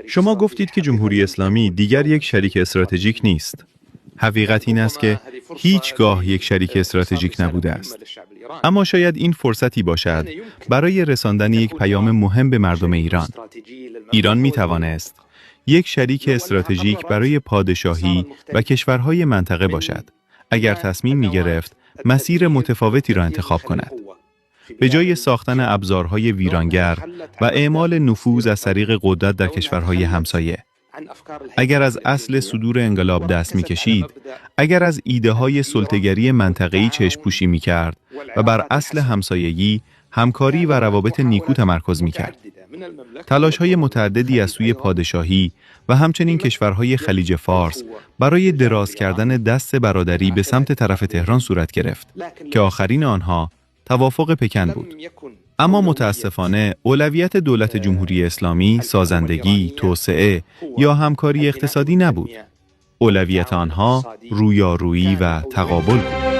شما گفتید که جمهوری اسلامی دیگر یک شریک استراتژیک نیست. حقیقت این است که هیچگاه یک شریک استراتژیک نبوده است. اما شاید این فرصتی باشد برای رساندن یک پیام مهم به مردم ایران. ایران می توانست یک شریک استراتژیک برای پادشاهی و کشورهای منطقه باشد اگر تصمیم می گرفت مسیر متفاوتی را انتخاب کند. به جای ساختن ابزارهای ویرانگر و اعمال نفوذ از طریق قدرت در کشورهای همسایه. اگر از اصل صدور انقلاب دست می‌کشید، اگر از ایده‌های سلطه‌گری منطقه‌ای چشم‌پوشی می‌کرد و بر اصل همسایگی، همکاری و روابط نیکو تمرکز می‌کرد. تلاش‌های متعددی از سوی پادشاهی و همچنین کشورهای خلیج فارس برای دراز کردن دست برادری به سمت طرف تهران صورت گرفت که آخرین آنها توافق پکن بود. اما متاسفانه اولویت دولت جمهوری اسلامی سازندگی، توسعه یا همکاری اقتصادی نبود. اولویت آنها رویارویی و تقابل بود.